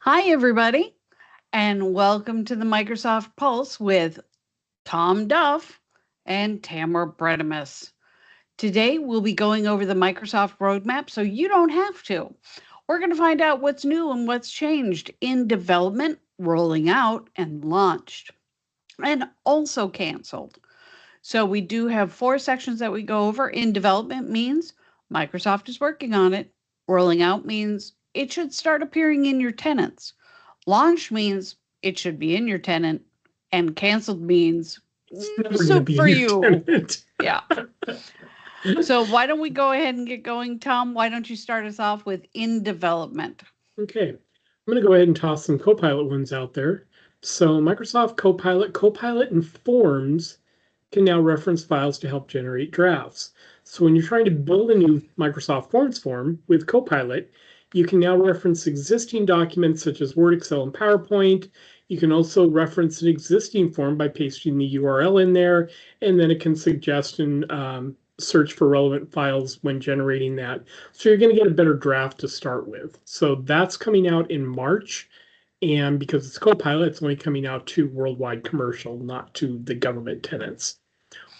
Hi, everybody, and welcome to the Microsoft Pulse with Tom Duff and Tamara Bredimus. Today, we'll be going over the Microsoft roadmap so you don't have to. We're going to find out what's new and what's changed in development, rolling out, and launched, and also canceled. So, we do have four sections that we go over. In development means Microsoft is working on it, rolling out means it should start appearing in your tenants. Launch means it should be in your tenant, and canceled means It's never going to soup be for in your you. tenant. Yeah. So why don't we go ahead and get going, Tom? Why don't you start us off with in development? Okay, I'm going to go ahead and toss some Copilot ones out there. So Microsoft Copilot and Forms can now reference files to help generate drafts. So when you're trying to build a new Microsoft Forms form with Copilot, you can now reference existing documents such as Word, Excel, and PowerPoint. You can also reference an existing form by pasting the URL in there, and then it can suggest and search for relevant files when generating that. So you're going to get a better draft to start with. So that's coming out in March. And because it's Copilot, it's only coming out to worldwide commercial, not to the government tenants.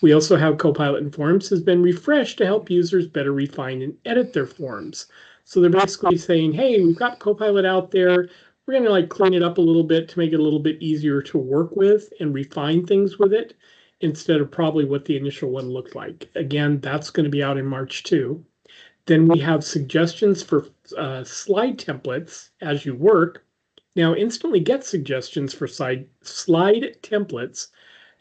We also have Copilot in Forms has been refreshed to help users better refine and edit their forms. So they're basically saying, hey, we've got Copilot out there. We're going to clean it up a little bit to make it a little bit easier to work with and refine things with it instead of probably what the initial one looked like. Again, that's going to be out in March too. Then we have suggestions for slide templates as you work. Now, instantly get suggestions for slide templates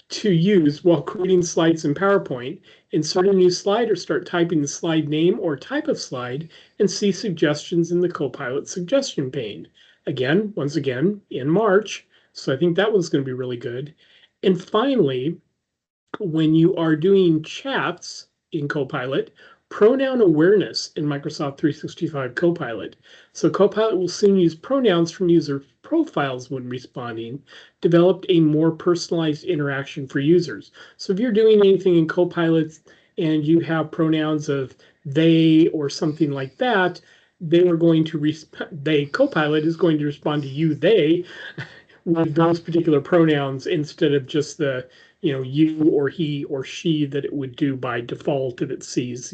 to use while creating slides in PowerPoint. Insert a new slide or start typing the slide name or type of slide and see suggestions in the Copilot suggestion pane. Once again, in March. So I think that one's going to be really good. And finally, when you are doing chats in Copilot, pronoun awareness in Microsoft 365 Copilot. So Copilot will soon use pronouns from user profiles when responding, developed a more personalized interaction for users. So if you're doing anything in Copilot and you have pronouns of they or something like that, they are going to Copilot is going to respond to you, they, with those particular pronouns instead of just the you or he or she that it would do by default if it sees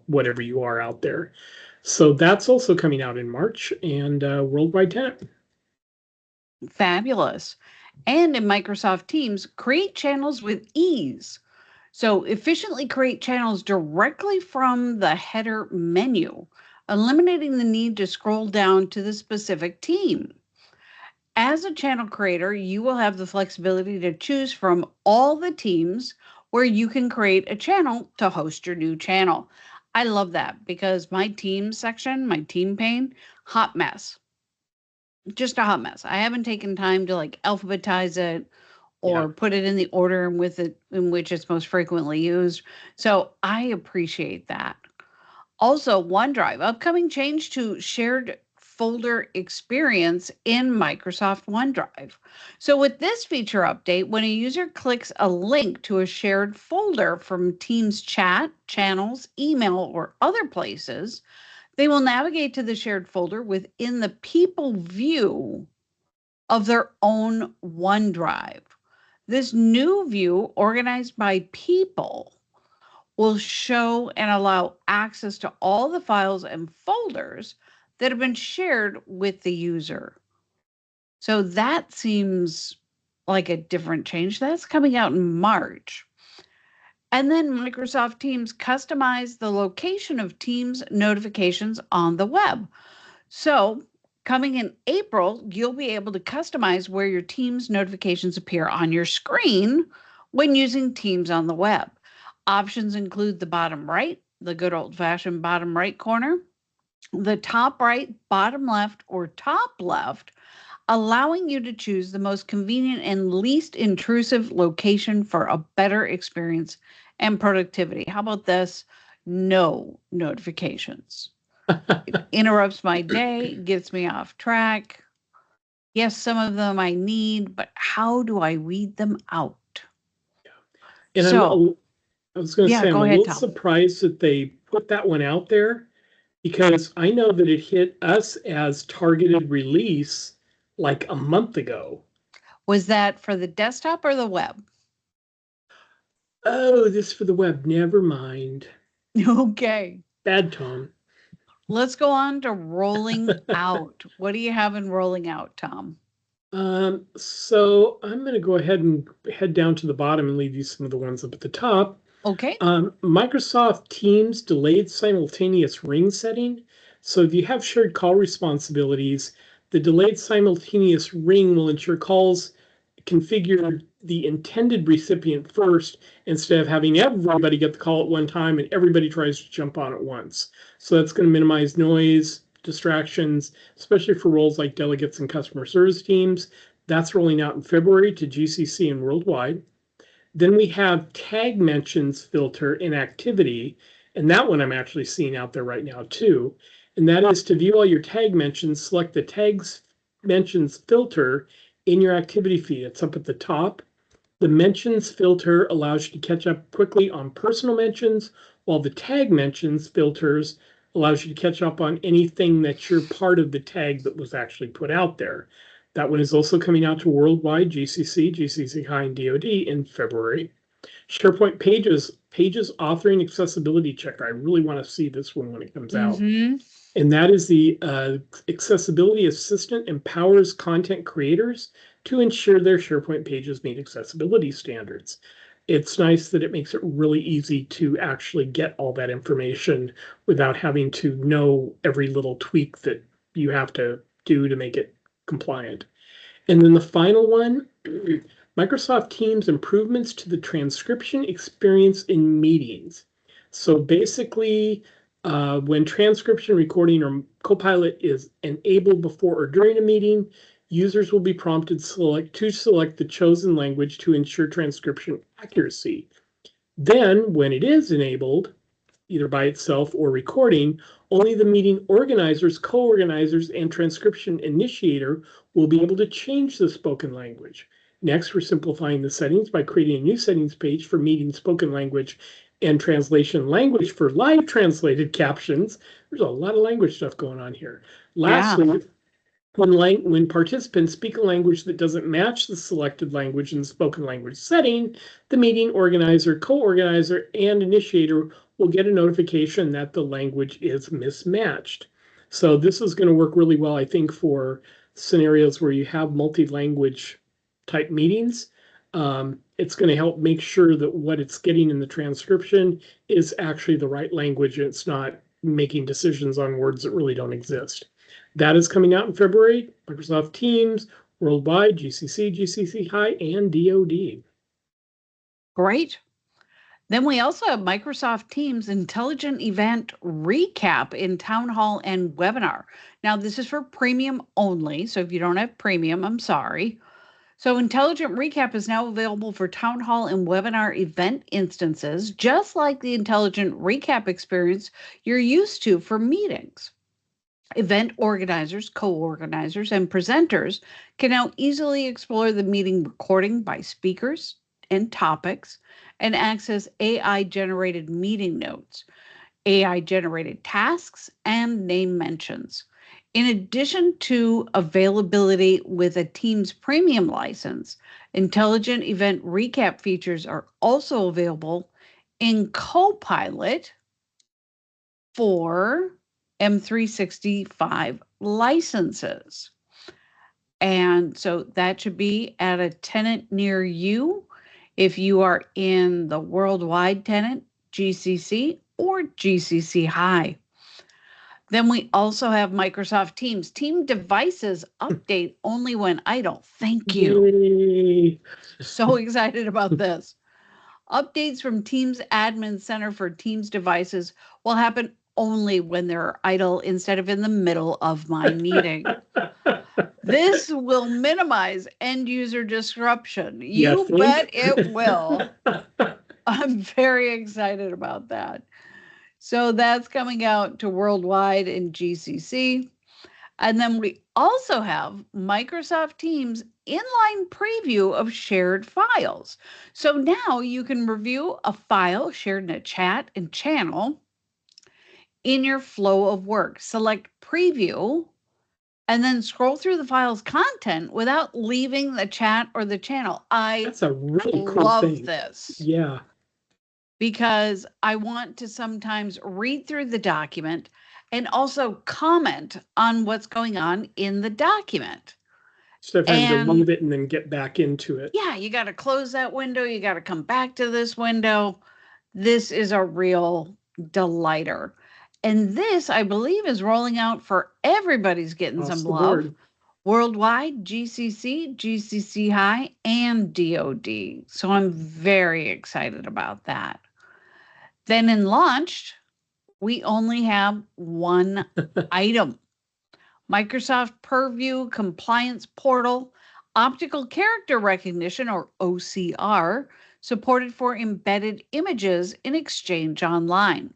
whatever you are out there. So that's also coming out in March and worldwide tenant. Fabulous. And in Microsoft Teams, create channels with ease. So efficiently create channels directly from the header menu, eliminating the need to scroll down to the specific team. As a channel creator, you will have the flexibility to choose from all the teams where you can create a channel to host your new channel. I love that because my team section, my team pane, hot mess. Just a hot mess. I haven't taken time to alphabetize it Yeah. or put it in the order in which it's most frequently used. So I appreciate that. Also, OneDrive, upcoming change to shared folder experience in Microsoft OneDrive. So, with this feature update, when a user clicks a link to a shared folder from Teams chat, channels, email, or other places, they will navigate to the shared folder within the people view of their own OneDrive. This new view, organized by people, will show and allow access to all the files and folders that have been shared with the user. So that seems like a different change. That's coming out in March. And then Microsoft Teams customized the location of Teams notifications on the web. So, coming in April, you'll be able to customize where your Teams notifications appear on your screen when using Teams on the web. Options include the bottom right, the good old fashioned bottom right corner, the top right, bottom left, or top left, allowing you to choose the most convenient and least intrusive location for a better experience and productivity. How about this? No notifications. It interrupts my day, gets me off track. Yes, some of them I need, but how do I weed them out? And So, I was going to yeah, say, I'm go a ahead, little Tom. surprised that they put that one out there because I know that it hit us as targeted release like a month ago. Was that for the desktop or the web? Oh, this for the web. Never mind. Okay. Bad Tom. Let's go on to rolling out. What do you have in rolling out, Tom? So I'm going to go ahead and head down to the bottom and leave you some of the ones up at the top. Okay. Microsoft Teams delayed simultaneous ring setting. So if you have shared call responsibilities, the delayed simultaneous ring will ensure calls configure the intended recipient first instead of having everybody get the call at one time and everybody tries to jump on at once. So that's going to minimize noise, distractions, especially for roles like delegates and customer service teams. That's rolling out in February to GCC and worldwide. Then we have tag mentions filter in activity. And that one I'm actually seeing out there right now too. And that is to view all your tag mentions, select the tags mentions filter in your activity feed. It's up at the top. The mentions filter allows you to catch up quickly on personal mentions, while the tag mentions filters allows you to catch up on anything that's your part of the tag that was actually put out there. That one is also coming out to worldwide GCC, GCC High, and DoD in February. SharePoint Pages authoring accessibility checker. I really want to see this one when it comes out. Mm-hmm. And that is the accessibility assistant empowers content creators to ensure their SharePoint pages meet accessibility standards. It's nice that it makes it really easy to actually get all that information without having to know every little tweak that you have to do to make it compliant. And then the final one, Microsoft Teams improvements to the transcription experience in meetings. So basically, when transcription recording or Copilot is enabled before or during a meeting, users will be prompted to select the chosen language to ensure transcription accuracy. Then, when it is enabled, either by itself or recording, only the meeting organizers, co-organizers, and transcription initiator will be able to change the spoken language. Next, we're simplifying the settings by creating a new settings page for meeting spoken language and translation language for live translated captions. There's a lot of language stuff going on here. Yeah. Lastly, when participants speak a language that doesn't match the selected language in the spoken language setting, the meeting organizer, co-organizer, and initiator will get a notification that the language is mismatched. So this is going to work really well, I think, for scenarios where you have multi-language type meetings. It's going to help make sure that what it's getting in the transcription is actually the right language and it's not making decisions on words that really don't exist. That is coming out in February. Microsoft Teams, worldwide, GCC, GCC High, and DoD. Great. Then we also have Microsoft Teams Intelligent Event Recap in Town Hall and Webinar. Now, this is for premium only. So if you don't have premium, I'm sorry. So Intelligent Recap is now available for Town Hall and Webinar event instances, just like the Intelligent Recap experience you're used to for meetings. Event organizers, co organizers, and presenters can now easily explore the meeting recording by speakers and topics and access AI generated meeting notes, AI generated tasks, and name mentions. In addition to availability with a Teams premium license, intelligent event recap features are also available in Copilot for M365 licenses. And so that should be at a tenant near you if you are in the worldwide tenant, GCC, or GCC High. Then we also have Microsoft Teams. Team devices update only when idle. Thank you. Yay. So excited about this. Updates from Teams Admin Center for Teams devices will happen only when they're idle instead of in the middle of my meeting. This will minimize end user disruption. You You bet think? it will. I'm very excited about that. So that's coming out to worldwide in GCC. And then we also have Microsoft Teams inline preview of shared files. So now you can review a file shared in a chat and channel in your flow of work. Select preview and then scroll through the file's content without leaving the chat or the channel. I That's a really cool love thing. this Yeah. because I want to sometimes read through the document and also comment on what's going on in the document. Instead of having to And load it and then get back into it. yeah, you got to close that window. You got to come back to this window. This is a real delighter. And this, I believe, is rolling out for everybody's getting Across some the love board. worldwide, GCC, GCC High, and DoD. So I'm very excited about that. Then in launched, we only have one item. Microsoft Purview Compliance Portal, Optical Character Recognition, or OCR, supported for embedded images in Exchange Online.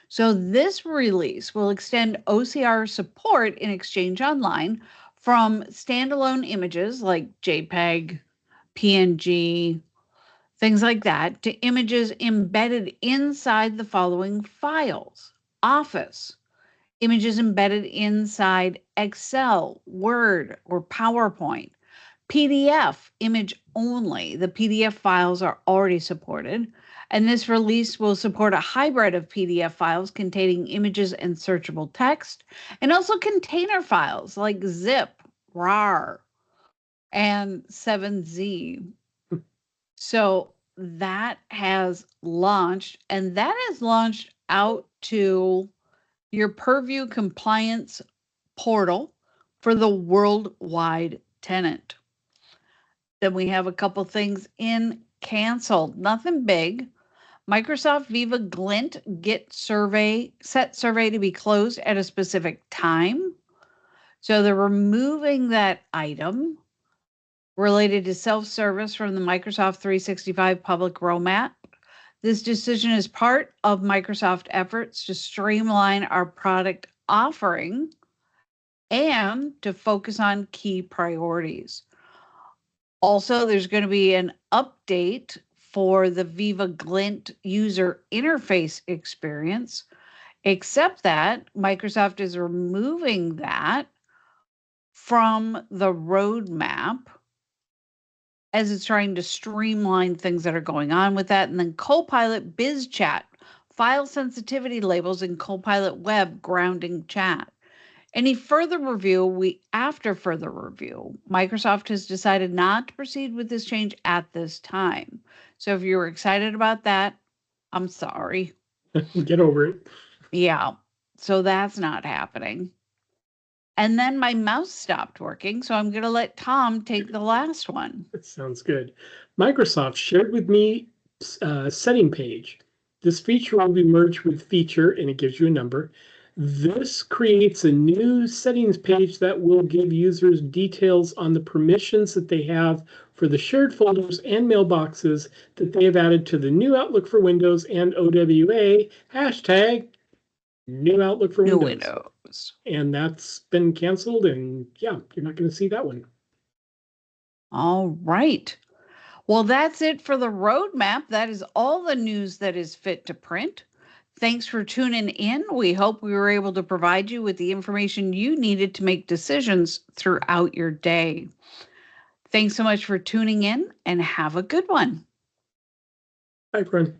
So, this release will extend OCR support in Exchange Online from standalone images like JPEG, PNG, things like that, to images embedded inside the following files: Office, images embedded inside Excel, Word, or PowerPoint. PDF, image only. The PDF files are already supported. And this release will support a hybrid of PDF files containing images and searchable text, and also container files like zip, rar, and 7z. So that has launched, and that is launched out to your Purview compliance portal for the worldwide tenant. Then we have a couple things in canceled, nothing big. Microsoft Viva Glint Get survey set survey to be closed at a specific time. So they're removing that item related to self-service from the Microsoft 365 public roadmap. This decision is part of Microsoft efforts to streamline our product offering and to focus on key priorities. Also, there's going to be an update for the Viva Glint user interface experience, except that Microsoft is removing that from the roadmap as it's trying to streamline things that are going on with that. And then Copilot Biz Chat, file sensitivity labels in Copilot Web grounding chat. After further review, Microsoft has decided not to proceed with this change at this time. So if you were excited about that, I'm sorry. Get over it. Yeah. So that's not happening. And then my mouse stopped working, so I'm going to let Tom take the last one. That sounds good. Microsoft shared with me a setting page. This feature will be merged with feature, and it gives you a number. This creates a new settings page that will give users details on the permissions that they have for the shared folders and mailboxes that they have added to the new Outlook for Windows and OWA hashtag new Outlook for New Windows. Windows. And that's been canceled, and yeah, you're not going to see that one. All right. Well, that's it for the roadmap. That is all the news that is fit to print. Thanks for tuning in. We hope we were able to provide you with the information you needed to make decisions throughout your day. Thanks so much for tuning in and have a good one. Bye, friend.